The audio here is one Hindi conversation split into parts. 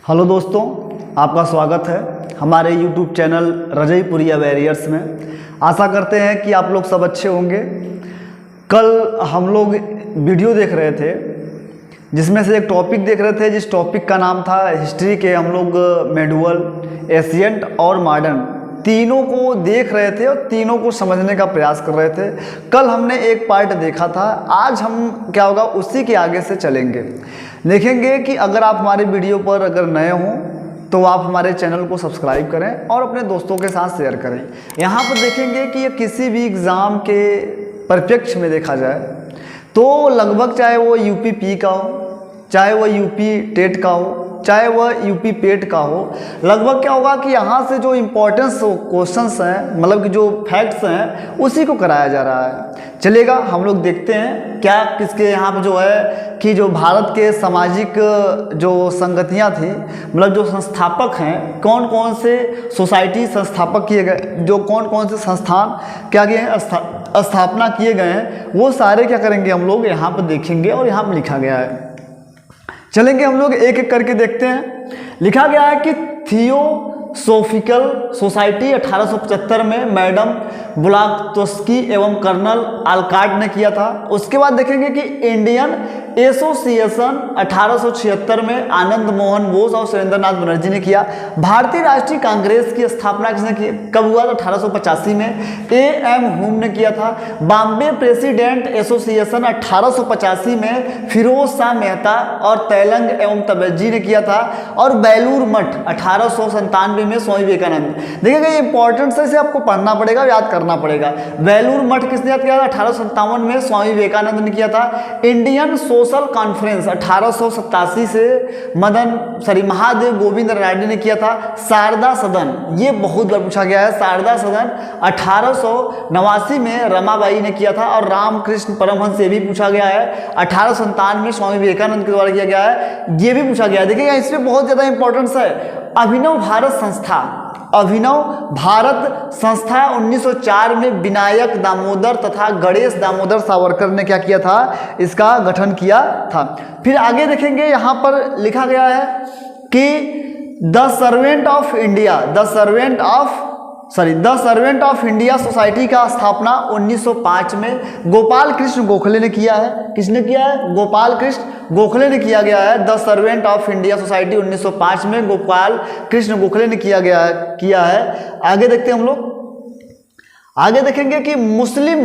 हेलो दोस्तों, आपका स्वागत है हमारे YouTube चैनल रजईपुरिया वैरियर्स में। आशा करते हैं कि आप लोग सब अच्छे होंगे। कल हम लोग वीडियो देख रहे थे जिसमें से एक टॉपिक देख रहे थे, जिस टॉपिक का नाम था हिस्ट्री के हम लोग मेडुअल, एशियंट और मॉडर्न, तीनों को देख रहे थे और तीनों को समझने का प्रयास कर रहे थे। कल हमने एक पार्ट देखा था, आज हम क्या होगा उसी के आगे से चलेंगे। देखेंगे कि अगर आप हमारे वीडियो पर अगर नए हों तो आप हमारे चैनल को सब्सक्राइब करें और अपने दोस्तों के साथ शेयर करें। यहाँ पर देखेंगे कि ये किसी भी एग्ज़ाम के परिप्रेक्ष्य में देखा जाए तो लगभग चाहे वो यूपी का हो, चाहे वो यूपी टेट का हो, चाहे वह यूपी पेट का हो, लगभग क्या होगा कि यहाँ से जो इम्पोर्टेंस क्वेश्चंस हैं, मतलब कि जो फैक्ट्स हैं, उसी को कराया जा रहा है। चलेगा, हम लोग देखते हैं क्या किसके यहाँ पे जो है कि जो भारत के सामाजिक जो संगतियाँ थी, मतलब जो संस्थापक हैं, कौन कौन से सोसाइटी संस्थापक किए गए, जो कौन कौन से संस्थान क्या किए हैं, स्थापना किए गए हैं, वो सारे क्या करेंगे हम लोग यहाँ पर देखेंगे और यहाँ पर लिखा गया है। चलेंगे हम लोग एक एक करके देखते हैं। लिखा गया है कि थियोसोफिकल सोसाइटी 1875 में मैडम ब्लावत्स्की एवं कर्नल आलकाट ने किया था। उसके बाद देखेंगे कि इंडियन एसोसिएशन 1876 में आनंद मोहन बोस और सुरेंद्रनाथ बनर्जी ने किया। भारतीय राष्ट्रीय कांग्रेस की स्थापना किसने की, कब हुआ था, 1885 में A.M. हुम ने किया था। बॉम्बे प्रेसिडेंट एसोसिएशन 1885 में फिरोज शाह मेहता और तेलंग एवं तबरेज़ी ने किया था। और बेलूर मठ 1897 में स्वामी विवेकानंद। देखिएगा ये इंपॉर्टेंट है, इसे आपको पढ़ना पड़ेगा, याद करना पड़ेगा। बेलूर मठ किसने याद किया था, 1857 में स्वामी विवेकानंद ने किया था। इंडियन सोशल कॉन्फ्रेंस 1887 से महादेव गोविंद रानडे ने किया था। शारदा सदन, ये बहुत बार पूछा गया है, शारदा सदन 1889 में रमाबाई ने किया था। और रामकृष्ण परमहंस से भी पूछा गया है, 1897 में स्वामी विवेकानंद के द्वारा किया गया है, ये भी पूछा गया है। देखिएगा इसमें बहुत ज़्यादा इंपॉर्टेंस है। अभिनव भारत संस्था, अभिनव भारत संस्था 1904 में विनायक दामोदर तथा गणेश दामोदर सावरकर ने क्या किया था, इसका गठन किया था। फिर आगे देखेंगे, यहाँ पर लिखा गया है कि the servant of India, the servant of India society का स्थापना 1905 में गोपाल कृष्ण गोखले ने किया है। किसने किया है, गोपाल कृष्ण गोखले ने किया गया है। The servant of India society 1905 में गोपाल कृष्ण गोखले ने किया है। आगे देखते हैं हम लोग, आगे देखेंगे कि मुस्लिम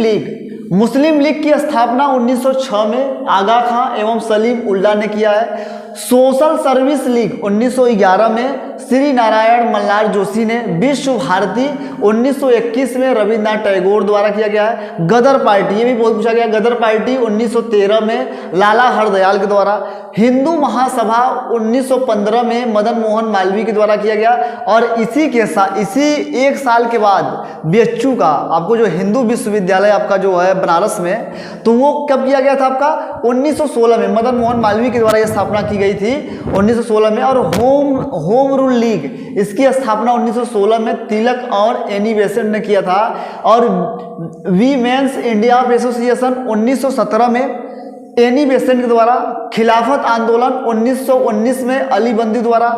लीग की स्थापना 1906 में आगा खां एवं सलीम उल्ला ने किया है। सोशल सर्विस लीग 1911 में श्री नारायण मल्हार जोशी ने। विश्व भारती 1921 में रविन्द्रनाथ टैगोर द्वारा किया गया है। गदर पार्टी, ये भी बहुत पूछा गया, गदर पार्टी 1913 में लाला हरदयाल के द्वारा। हिंदू महासभा 1915 में मदन मोहन मालवीय के द्वारा किया गया। और इसी एक साल के बाद बीएचयू का, आपको जो हिंदू विश्वविद्यालय आपका जो है बनारस में, तो वो कब किया गया था आपका, 1916 में मदन मोहन मालवीय के द्वारा यह स्थापना की गई थी 1916 में। और होम रूल लीग, इसकी स्थापना 1916 में तिलक और एनी बेसेंट ने किया था। और वीमेंस इंडिया एसोसिएशन 1917 में एनी बेसेंट के द्वारा। खिलाफत आंदोलन 1919 में अली बंदी द्वारा।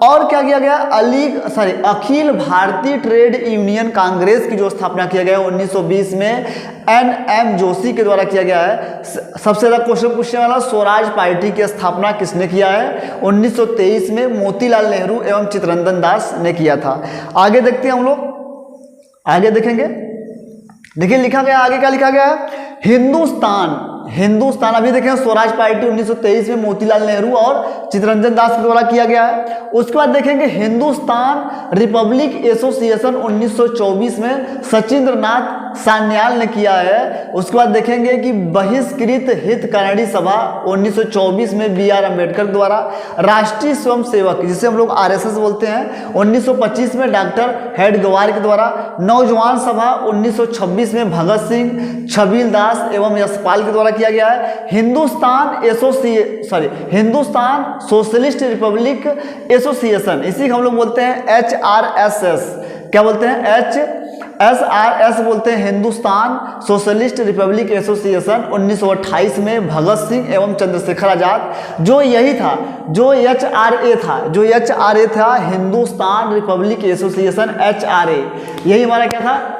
और क्या किया गया, अखिल भारतीय ट्रेड यूनियन कांग्रेस की जो स्थापना किया गया 1920 में N.M. जोशी के द्वारा किया गया है। सबसे ज़्यादा क्वेश्चन पूछने वाला, स्वराज पार्टी की स्थापना किसने किया है, 1923 में मोतीलाल नेहरू एवं चित्तरंजन दास ने किया था। आगे देखते हैं हम लोग, आगे देखेंगे। देखिए लिखा गया, आगे क्या लिखा गया है, हिंदुस्तान अभी देखें, स्वराज पार्टी 1923 में मोतीलाल नेहरू और चित्तरंजन दास के द्वारा किया गया है। उसके बाद देखेंगे हिंदुस्तान रिपब्लिक एसोसिएशन 1924 में सचिंद्रनाथ सान्याल ने किया है। उसके बाद देखेंगे कि बहिष्कृत हितकारिणी सभा 1924 में B.R. अम्बेडकर द्वारा। राष्ट्रीय स्वयं सेवक, जिसे हम लोग RSS बोलते हैं, 1925 में डॉक्टर हेडगेवार के द्वारा। नौजवान सभा 1926 में भगत सिंह, छबील दास एवं यशपाल के द्वारा किया गया है। हिंदुस्तान सोशलिस्ट रिपब्लिक एसोसिएशन, इसी को हम लोग बोलते हैं HRSS, क्या बोलते हैं, SRS बोलते हैं हिंदुस्तान सोशलिस्ट रिपब्लिक एसोसिएशन 1928 में भगत सिंह एवं चंद्रशेखर आजाद, जो यही था जो HRA था हिंदुस्तान रिपब्लिक एसोसिएशन HRA, यही हमारा क्या था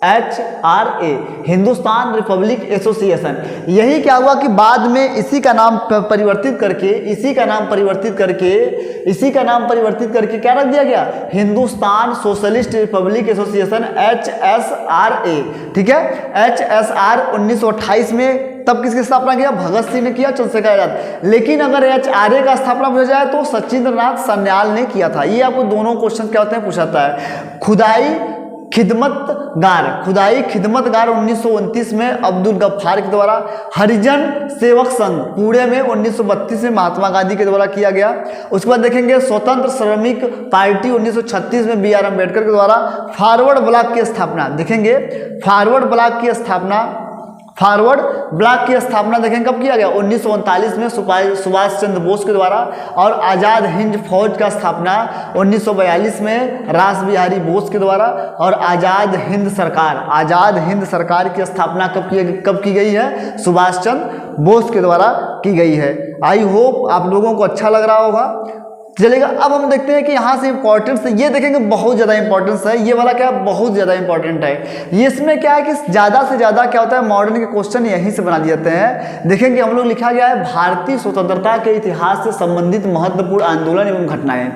HRA हिंदुस्तान रिपब्लिक एसोसिएशन। यही क्या हुआ कि बाद में इसी का नाम परिवर्तित करके क्या रख दिया गया, Hindustan socialist Republic association HSRA, ठीक है। HSR 1928 में तब किसकी स्थापना किया, भगत सिंह ने किया, चंद्रशेखर आजाद। लेकिन अगर HRA का स्थापना पूछा जाए तो सचिंद्रनाथ सन्याल ने किया था। ये आपको दोनों क्वेश्चन क्या होते हैं पूछाता है। खुदाई खिदमतगार 1929 में अब्दुल गफ्फार के द्वारा, हरिजन सेवक संघ पुणे में 1932 में महात्मा गांधी के द्वारा किया गया। उसके बाद देखेंगे स्वतंत्र श्रमिक पार्टी 1936 में BR अम्बेडकर के द्वारा। फॉरवर्ड ब्लॉक की स्थापना देखेंगे, फॉरवर्ड ब्लॉक की स्थापना देखें कब किया गया, 1939 में सुभाष चंद्र बोस के द्वारा। और आज़ाद हिंद फौज का स्थापना 1942 में रास बिहारी बोस के द्वारा। और आज़ाद हिंद सरकार की स्थापना कब की गई है, सुभाष चंद्र बोस के द्वारा की गई है। आई होप आप लोगों को अच्छा लग रहा होगा। चलेगा, अब हम देखते हैं कि यहाँ से इंपॉर्टेंस ये देखेंगे, बहुत ज़्यादा इंपॉर्टेंस है ये वाला, क्या बहुत ज़्यादा इंपॉर्टेंट है ये। इसमें क्या है कि ज़्यादा से ज़्यादा क्या होता है, मॉडर्न के क्वेश्चन यहीं से बना दिए जाते हैं। देखेंगे हम लोग लिखा गया है भारतीय स्वतंत्रता के इतिहास से संबंधित महत्वपूर्ण आंदोलन एवं घटनाएं,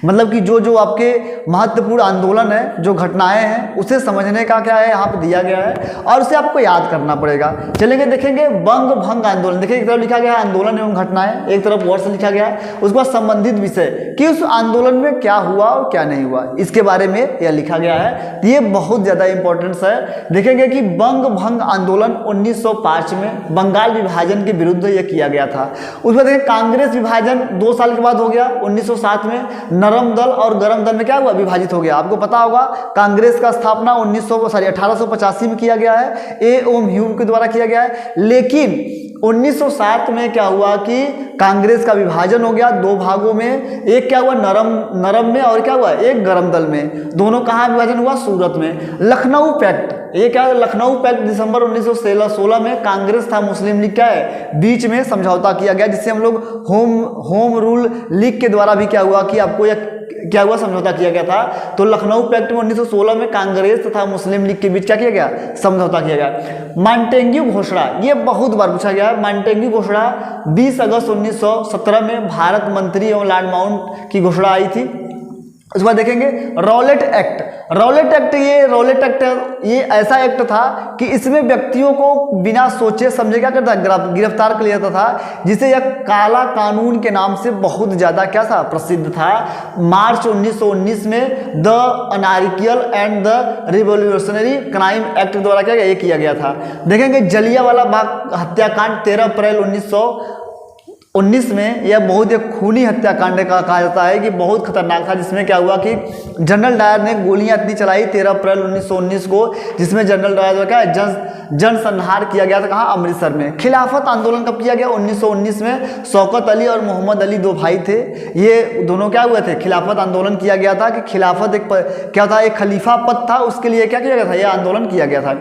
मतलब कि जो आपके महत्वपूर्ण आंदोलन है, जो घटनाएं हैं, उसे समझने का क्या है यहाँ पर दिया गया है और उसे आपको याद करना पड़ेगा। चलेंगे देखेंगे बंग भंग आंदोलन, देखिए एक तरफ लिखा गया आंदोलन एवं घटनाएं, एक तरफ वर्ष लिखा गया, उसके बाद संबंधित विषय कि उस आंदोलन में क्या हुआ और क्या नहीं हुआ, इसके बारे में यह लिखा गया है। ये बहुत ज़्यादा इंपॉर्टेंस है। देखेंगे कि बंग भंग आंदोलन 1905 में बंगाल विभाजन के विरुद्ध यह किया गया था। उसमें देखिए कांग्रेस विभाजन 2 साल के बाद हो गया 1907 में, नरम दल और गरम दल में क्या हुआ, विभाजित हो गया। आपको पता होगा कांग्रेस का स्थापना 1885 में किया गया है, ए ओम ह्यूम के द्वारा किया गया है। लेकिन 1907 में क्या हुआ कि कांग्रेस का विभाजन हो गया 2 भागों में, एक क्या हुआ नरम में और क्या हुआ एक गरम दल में। दोनों कहाँ विभाजन हुआ, सूरत में। लखनऊ पैक्ट, ये क्या है, लखनऊ पैक्ट दिसंबर 1916 में कांग्रेस था मुस्लिम लीग क्या है बीच में समझौता किया गया, जिससे हम लोग होम रूल लीग के द्वारा भी क्या हुआ कि आपको यह क्या हुआ समझौता किया गया था। तो लखनऊ पैक्ट में 1916 में कांग्रेस तथा मुस्लिम लीग के बीच क्या किया गया, समझौता किया गया। मॉन्टेग्यू घोषणा, ये बहुत बार पूछा गया है। मॉन्टेग्यू घोषणा 20 अगस्त 1917 में भारत मंत्री एवं लॉर्ड माउंट की घोषणा आई थी। उसके बाद देखेंगे रॉलेट एक्ट, ये ऐसा एक्ट था कि इसमें व्यक्तियों को बिना सोचे समझे क्या करता, गिरफ्तार कर लिया जाता था, जिसे यह काला कानून के नाम से बहुत ज़्यादा क्या था, प्रसिद्ध था। मार्च 1919 में the anarchical and the revolutionary crime act द्वारा क्या ये किया गया था। देखेंगे जलियांवाला बाग हत्याकांड 13 अप्रैल 1919 में, यह बहुत एक खूनी हत्याकांड का कहा जाता है कि बहुत खतरनाक था, जिसमें क्या हुआ कि जनरल डायर ने गोलियां इतनी चलाई 13 अप्रैल 1919 को, जिसमें जनरल डायर द्वारा क्या जनसंहार किया गया था, कहाँ, अमृतसर में। खिलाफत आंदोलन कब किया गया, 1919 में। शौकत अली और मोहम्मद अली 2 भाई थे, ये दोनों क्या हुए थे, खिलाफत आंदोलन किया गया था कि खिलाफत एक क्या था, एक खलीफा पद था, उसके लिए क्या किया गया था, यह आंदोलन किया गया था।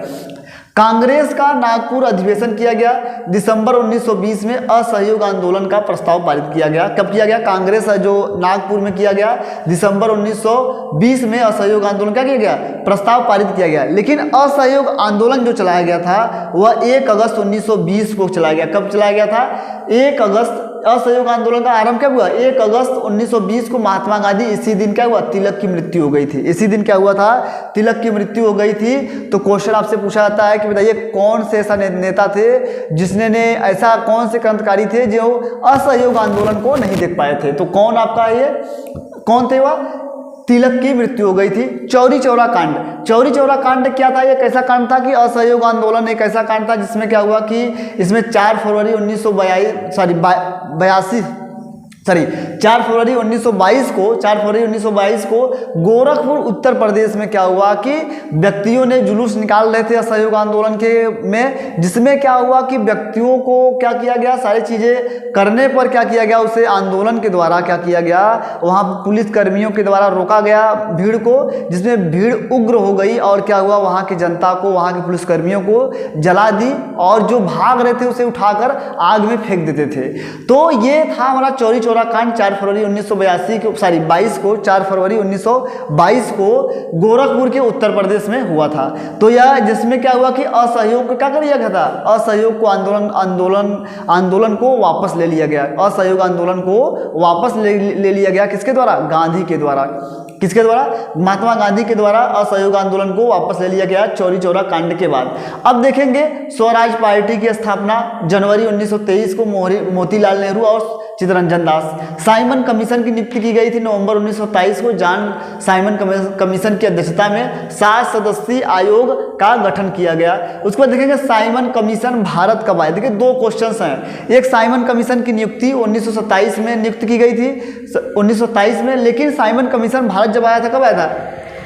कांग्रेस का नागपुर अधिवेशन किया गया दिसंबर 1920 में, असहयोग आंदोलन का प्रस्ताव पारित किया गया। कब किया गया, कांग्रेस जो नागपुर में किया गया दिसंबर 1920 में, असहयोग आंदोलन क्या किया गया, प्रस्ताव पारित किया गया। लेकिन असहयोग आंदोलन जो चलाया गया था वह 1 अगस्त 1920 को चलाया गया। कब चलाया गया था, 1 अगस्त। असहयोग आंदोलन का आरंभ कब हुआ, 1 अगस्त 1920 को। महात्मा गांधी, इसी दिन क्या हुआ, तिलक की मृत्यु हो गई थी। इसी दिन क्या हुआ था, तिलक की मृत्यु हो गई थी। तो क्वेश्चन आपसे पूछा जाता है कि बताइए कौन से ऐसा नेता थे जिसने ऐसा कौन से क्रांतिकारी थे जो असहयोग आंदोलन को नहीं देख पाए थे। तो कौन आपका ये कौन थे, वह तिलक की मृत्यु हो गई थी। चौरी चौरा कांड क्या था, ये कैसा कांड था कि असहयोग आंदोलन एक ऐसा कांड था जिसमें क्या हुआ कि इसमें 4 फरवरी 1982 4 फरवरी 1922 को गोरखपुर उत्तर प्रदेश में क्या हुआ कि व्यक्तियों ने जुलूस निकाल रहे थे असहयोग आंदोलन के में, जिसमें क्या हुआ कि व्यक्तियों को क्या किया गया, सारी चीज़ें करने पर क्या किया गया, उसे आंदोलन के द्वारा क्या किया गया, वहाँ पुलिस कर्मियों के द्वारा रोका गया भीड़ को, जिसमें भीड़ उग्र हो गई और क्या हुआ, वहाँ की जनता को, वहाँ के पुलिसकर्मियों को जला दी और जो भाग रहे थे उसे उठाकर आग में फेंक देते थे। तो ये था हमारा चौरी चौरा कांड 4 फरवरी 1922 को 4 फरवरी 1922 को गोरखपुर के उत्तर प्रदेश में हुआ था। तो यह जिसमें क्या हुआ कि असहयोग को क्या कर दिया गया था, असहयोग को आंदोलन को वापस ले लिया गया, असहयोग आंदोलन को वापस ले लिया गया, किसके द्वारा, गांधी के द्वारा, किसके द्वारा, महात्मा गांधी के द्वारा असहयोग आंदोलन को वापस ले लिया गया चौरी चौरा कांड के बाद। अब देखेंगे स्वराज पार्टी की स्थापना जनवरी 1923 को मोतीलाल नेहरू और चित्तरंजन दास, साइमन कमीशन की नियुक्ति की गई थी नवंबर 1927 को, जॉन साइमन कमीशन की अध्यक्षता में 7 सदस्यीय आयोग का गठन किया गया। उसके बाद देखेंगे साइमन कमीशन भारत कब आया। देखिए 2 क्वेश्चंस हैं, एक साइमन कमीशन की नियुक्ति 1927 में नियुक्त की गई थी 1927 में, लेकिन साइमन कमीशन भारत जब आया था कब आया था,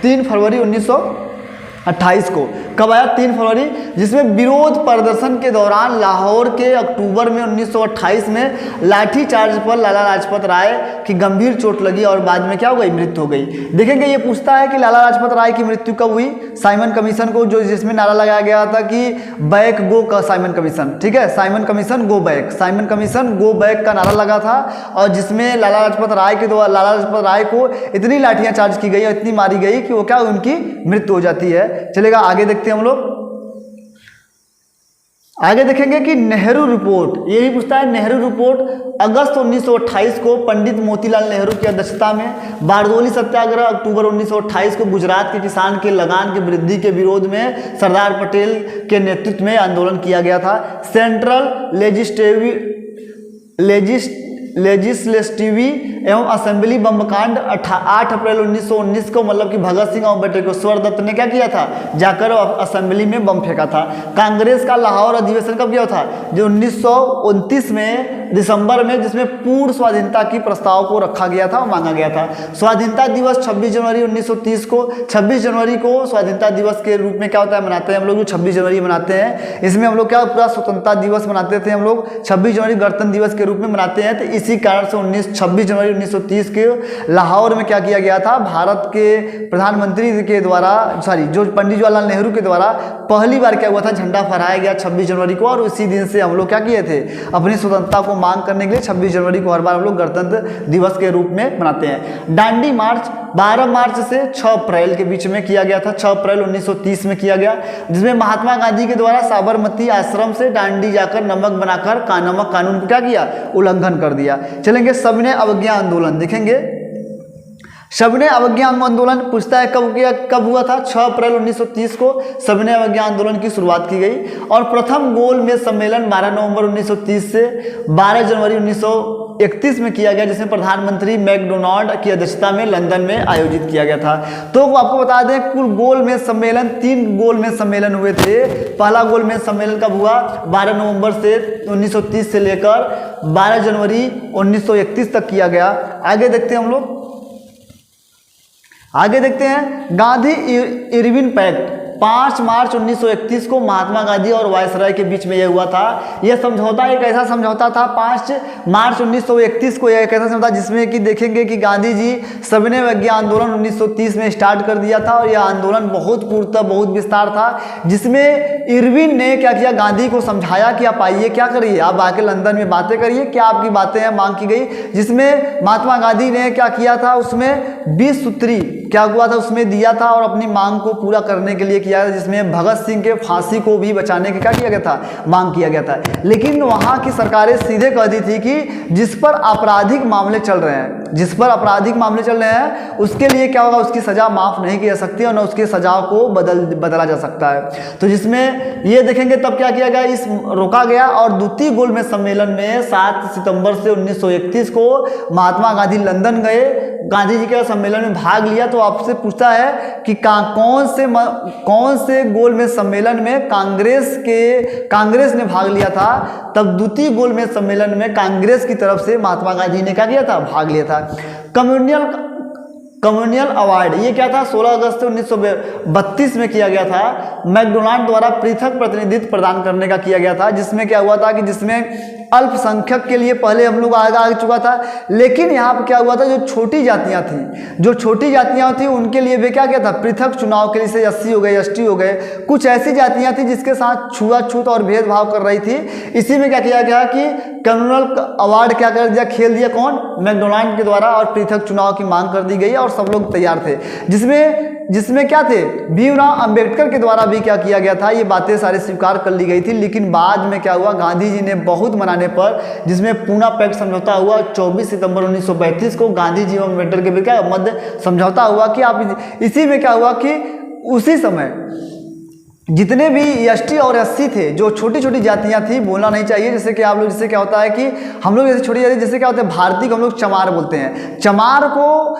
3 फरवरी 1928 को। कब आया, 3 फरवरी, जिसमें विरोध प्रदर्शन के दौरान लाहौर के अक्टूबर में 1928 में लाठी चार्ज पर लाला लाजपत राय की गंभीर चोट लगी और बाद में क्या हो गई, मृत्यु हो गई। देखेंगे ये पूछता है कि लाला लाजपत राय की मृत्यु कब हुई, साइमन कमीशन को जो जिसमें नारा लगाया गया था कि बैक गो का साइमन कमीशन, ठीक है, Simon commission go back, Simon commission go back का नारा लगा था और जिसमें लाला लाजपत राय के द्वारा लाला लाजपत राय को इतनी लाठियां चार्ज की गई और इतनी मारी गई कि वो क्या, उनकी मृत्यु हो जाती है। चलेगा आगे देखते हैं हम लोग, आगे देखेंगे कि नेहरू रिपोर्ट, ये भी पूछता है नेहरू रिपोर्ट अगस्त 1928 को पंडित मोतीलाल नेहरू की अध्यक्षता में, बारदोली सत्याग्रह अक्टूबर 1928 को गुजरात के किसान के लगान की वृद्धि के विरोध में सरदार पटेल के नेतृत्व में आंदोलन किया गया था। सेंट्रल लेजिस्लेटिवी एवं असेंबली बमकांड 8 अप्रैल 1919 को, मतलब कि भगत सिंह और बटुकेश्वर दत्त ने क्या किया था, जाकर असेंबली में बम फेंका था। कांग्रेस का लाहौर अधिवेशन कब किया था, जो 1929 में दिसंबर में, जिसमें पूर्ण स्वाधीनता की प्रस्ताव को रखा गया था, मांगा गया था। स्वाधीनता दिवस 26 जनवरी 1930 को, 26 जनवरी को स्वाधीनता दिवस के रूप में क्या होता है, मनाते हैं हम लोग, जो 26 जनवरी मनाते हैं, इसमें हम लोग क्या पूरा स्वतंत्रता दिवस मनाते थे हम लोग, 26 जनवरी गणतंत्र दिवस के रूप में मनाते हैं। तो इसी कारण से 26 जनवरी 1930 के लाहौर में क्या किया गया था, भारत के प्रधानमंत्री के द्वारा, जो पंडित जवाहरलाल नेहरू के द्वारा पहली बार क्या हुआ था, झंडा फहराया गया 26 जनवरी को, और उसी दिन से हम लोग क्या किए थे, अपनी स्वतंत्रता को मांग करने के लिए 26 जनवरी को हर बार हम लोग गणतंत्र दिवस के रूप में मनाते हैं। दांडी मार्च 12 मार्च से 6 अप्रैल के बीच में किया गया था, 6 अप्रैल 1930 में किया गया, जिसमें महात्मा गांधी के द्वारा साबरमती आश्रम से दांडी जाकर नमक बनाकर नमक कानून को क्या किया, उल्लंघन कर दिया। चलेंगे सविनय अवज्ञा आंदोलन, देखेंगे सविनय अवज्ञा आंदोलन पूछता है कब हुआ था, 6 अप्रैल 1930 को सविनय अवज्ञा आंदोलन की शुरुआत की गई और प्रथम गोलमेज सम्मेलन 12 नवंबर 1930 से 12 जनवरी 1931 में किया गया, जिसमें प्रधानमंत्री मैकडोनाल्ड की अध्यक्षता में लंदन में आयोजित किया गया था। तो आपको बता दें कुल गोलमेज सम्मेलन 3 गोलमेज सम्मेलन हुए थे। पहला गोलमेज सम्मेलन कब हुआ, 12 नवंबर से 1930 से लेकर 12 जनवरी 1931 तक किया गया। आगे देखते हैं हम लोग, आगे देखते हैं गांधी इरविन पैक्ट 5 मार्च 1931 को महात्मा गांधी और वायसराय के बीच में यह हुआ था। यह समझौता एक ऐसा समझौता था 5 मार्च 1931 को, यह एक ऐसा समझौता जिसमें कि देखेंगे कि गांधी जी सविनय अवज्ञा आंदोलन 1930 में स्टार्ट कर दिया था और यह आंदोलन बहुत पूर्णतः बहुत विस्तार था, जिसमें इरविन ने क्या किया, गांधी को समझाया कि आप आइए, क्या करिए, आप आके लंदन में बातें करिए, क्या आपकी बातें हैं, मांग की गई, जिसमें महात्मा गांधी ने क्या किया था, उसमें 20 सूत्री क्या हुआ था, उसमें दिया था और अपनी मांग को पूरा करने के लिए किया, जिसमें भगत सिंह के फांसी को भी बचाने के क्या किया गया था, मांग किया गया था। लेकिन वहां की सरकारें सीधे कह दी थी कि जिस पर आपराधिक मामले चल रहे हैं, जिस पर आपराधिक मामले चल रहे हैं, उसके लिए क्या होगा, उसकी सजा माफ नहीं की जा सकती और न उसकी सजा को बदला जा सकता है। तो जिसमें ये देखेंगे तब क्या किया गया, इस रोका गया और द्वितीय गोलमेज सम्मेलन में 7 सितंबर से 1931 को महात्मा गांधी लंदन गए, गांधी जी के सम्मेलन में भाग लिया, तो आपसे पूछता है कि कौन से गोलमेज सम्मेलन में कांग्रेस ने भाग लिया था। तब द्वितीय गोलमेज सम्मेलन में कांग्रेस की तरफ से महात्मा गांधी ने क्या किया था, भाग लिया था। कम्युनियल अवार्ड ये क्या था, 16 अगस्त 1932 में किया गया था। मैकडोनाल्ड द्वारा पृथक प्रतिनिधित्व प्रदान करने का किया गया था, जिसमें क्या हुआ था कि जिसमें अल्पसंख्यक के लिए पहले हम लोग आ चुका था, लेकिन यहाँ पर क्या हुआ था, जो छोटी जातियाँ थी उनके लिए भी क्या किया था, पृथक चुनाव के लिए, जैसे एससी हो गए, एसटी हो गए, कुछ ऐसी जातियाँ थी जिसके साथ छुआछूत और भेदभाव कर रही थी। इसी में क्या किया गया कि कम्युनल अवार्ड क्या कर दिया, खेल दिया कौन, मैकडोनाल्ड के द्वारा, और पृथक चुनाव की मांग कर दी गई और सब लोग तैयार थे। जिसमें क्या थे, भीमराव अंबेडकर के द्वारा भी क्या किया गया था, ये बातें सारी स्वीकार कर ली गई थी। लेकिन बाद में क्या हुआ, गांधी जी ने बहुत मनाने पर, जिसमें पूना पैक्ट समझौता हुआ 24 सितंबर 1935 को, गांधी जी और अम्बेडकर के बीच क्या मध्य समझौता हुआ कि आप, इसी में क्या हुआ कि उसी समय जितने भी एसटी और एससी थे, जो छोटी छोटी जातियां थी, बोलना नहीं चाहिए, जैसे कि आप लोग, जैसे क्या होता है कि हम लोग जैसे छोटी जाति, जैसे क्या होता है भारतीय को हम लोग चमार बोलते हैं, चमार को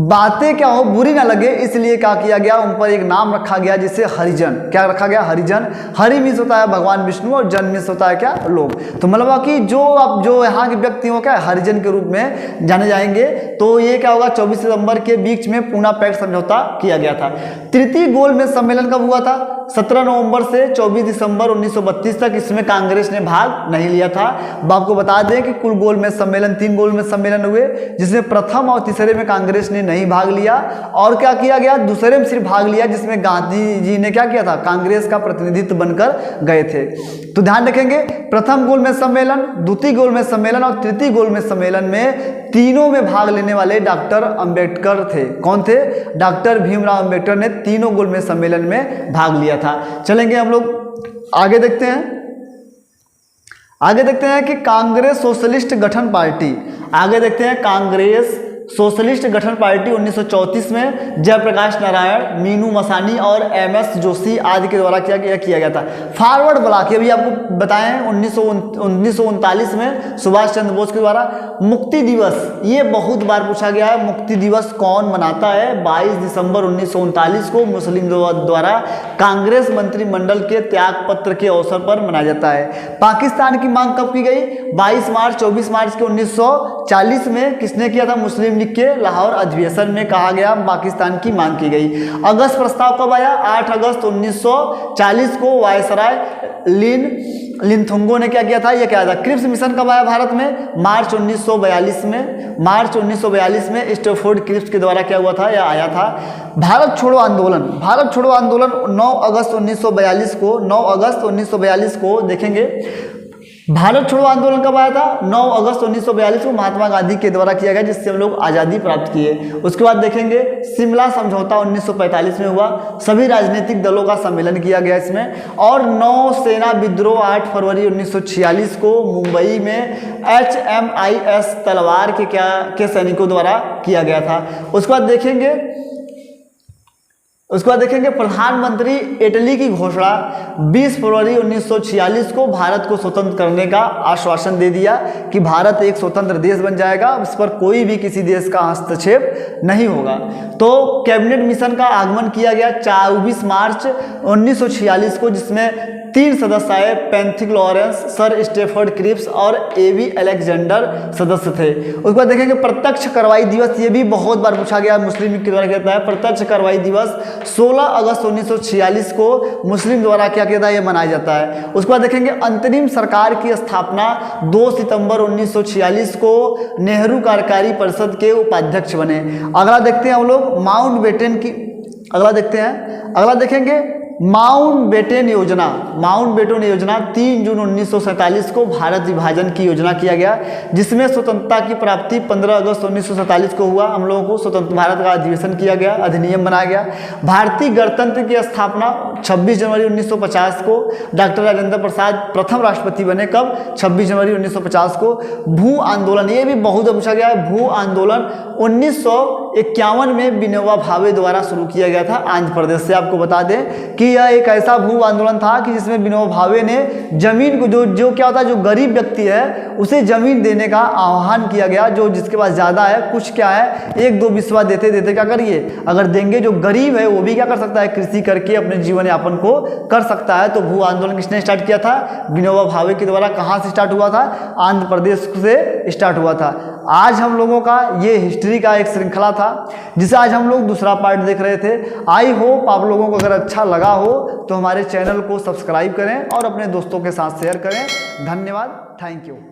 बातें क्या हो बुरी ना लगे, इसलिए क्या किया गया, उन पर एक नाम रखा गया जिससे हरिजन, क्या रखा गया, हरिजन। हरि मीन्स होता है भगवान विष्णु और जन मीन्स होता है क्या, लोग। तो मतलब कि जो यहाँ के व्यक्ति हो क्या हरिजन के रूप में जाने जाएंगे। तो ये क्या होगा, 24 सितंबर के बीच में पूना पैक्ट समझौता किया गया था। तृतीय गोलमेज सम्मेलन कब हुआ था, 17 नवंबर से 24 दिसंबर 1932 तक। इसमें कांग्रेस ने भाग नहीं लिया था। आपको बता दें कि कुल गोलमेज सम्मेलन 3 गोलमेज सम्मेलन हुए, जिसमें प्रथम और तीसरे में कांग्रेस ने नहीं भाग लिया, और क्या किया गया, दूसरे में सिर्फ भाग लिया, जिसमें गांधी जी ने क्या किया था, कांग्रेस का प्रतिनिधित्व बनकर गए थे। तो ध्यान रखेंगे, प्रथम गोलमेज सम्मेलन, द्वितीय गोलमेज सम्मेलन और तृतीय गोलमेज सम्मेलन में तीनों में भाग लेने वाले डॉक्टर अंबेडकर थे। कौन थे, डॉक्टर भीमराव अंबेडकर ने तीनों गोलमेज सम्मेलन में भाग लिया था। चलेंगे हम लोग आगे देखते हैं कि कांग्रेस सोशलिस्ट गठन पार्टी, आगे देखते हैं कांग्रेस सोशलिस्ट गठन पार्टी 1934 में जयप्रकाश नारायण, मीनू मसानी और MS जोशी आदि के द्वारा किया गया था। फॉरवर्ड ब्लॉक, ये भी आपको बताएं, 1939 में सुभाष चंद्र बोस के द्वारा। मुक्ति दिवस, ये बहुत बार पूछा गया है, मुक्ति दिवस कौन मनाता है, 22 दिसंबर 1939 को मुस्लिम द्वारा कांग्रेस मंत्रिमंडल के त्याग पत्र के अवसर पर मनाया जाता है। पाकिस्तान की मांग कब की गई, 24 मार्च के 1940 में किसने किया था, मुस्लिम लीग के लाहौर अधिवेशन में कहा गया, पाकिस्तान की मांग की गई। अगस्त प्रस्ताव कब आया, 8 अगस्त 1940 को वायसराय लिनथुंगो ने क्या किया था, ये क्या था। क्रिप्स मिशन कब आया भारत में, मार्च 1942 में स्टैफोर्ड क्रिप्स के द्वारा क्या हुआ था, यह आया था। भारत छोड़ो आंदोलन 9 अगस्त 1942 को देखेंगे। भारत छोड़ो आंदोलन कब आया था, 9 अगस्त 1942 को महात्मा गांधी के द्वारा किया गया, जिससे हम लोग आज़ादी प्राप्त किए। उसके बाद देखेंगे शिमला समझौता 1945 में हुआ, सभी राजनीतिक दलों का सम्मेलन किया गया इसमें। और नौसेना विद्रोह 8 फरवरी 1946 को मुंबई में HMIS तलवार के सैनिकों द्वारा किया गया था। उसके बाद देखेंगे प्रधानमंत्री इटली की घोषणा 20 फरवरी 1946 को भारत को स्वतंत्र करने का आश्वासन दे दिया कि भारत एक स्वतंत्र देश बन जाएगा, इस पर कोई भी किसी देश का हस्तक्षेप नहीं होगा। तो कैबिनेट मिशन का आगमन किया गया 24 मार्च 1946 को, जिसमें 3 सदस्य आए, Pethick Lawrence, sir Stafford Cripps और AB अलेक्जेंडर सदस्य थे। उसके बाद देखेंगे प्रत्यक्ष कार्रवाई दिवस, ये भी बहुत बार पूछा गया, मुस्लिम लीग के द्वारा कहता है। प्रत्यक्ष कार्रवाई दिवस 16 अगस्त 1946 को मुस्लिम द्वारा क्या कहता है, ये मनाया जाता है। उसके बाद देखेंगे अंतरिम सरकार की स्थापना 2 सितंबर 1946 को नेहरू कार्यकारी परिषद के उपाध्यक्ष बने। अगला देखते हैं हम लोग माउंटबेटन की, अगला देखेंगे माउंटबेटन योजना 3 जून 1947 को भारत विभाजन की योजना किया गया, जिसमें स्वतंत्रता की प्राप्ति 15 अगस्त 1947 को हुआ। हम लोगों को स्वतंत्र भारत का अधिवेशन किया गया, अधिनियम बनाया गया। भारतीय गणतंत्र की स्थापना 26 जनवरी 1950 को, डॉक्टर राजेंद्र प्रसाद प्रथम राष्ट्रपति बने, कब, 26 जनवरी 1950 को। भू आंदोलन, ये भी बहुत पूछा गया है, भू आंदोलन 1951 में विनोबा भावे द्वारा शुरू किया गया था आंध्र प्रदेश से। आपको बता दें कि यह एक ऐसा भू आंदोलन था कि जिसमें विनोबा भावे ने जमीन को जो क्या होता है, जो गरीब व्यक्ति है उसे जमीन देने का आह्वान किया गया। जो जिसके पास ज़्यादा है, कुछ क्या है, एक दो बिस्वा देते देते क्या करिए, अगर देंगे, जो गरीब है वो भी क्या कर सकता है, कृषि करके अपने जीवन यापन को कर सकता है। तो भू आंदोलन किसने स्टार्ट किया था? विनोबा भावे के द्वारा। कहाँ से स्टार्ट हुआ था? आंध्र प्रदेश से स्टार्ट हुआ था। आज हम लोगों का ये हिस्ट्री का एक श्रृंखला था जिसे आज हम लोग दूसरा पार्ट देख रहे थे। आई होप आप लोगों को अगर अच्छा लगा हो तो हमारे चैनल को सब्सक्राइब करें और अपने दोस्तों के साथ शेयर करें। धन्यवाद, थैंक यू।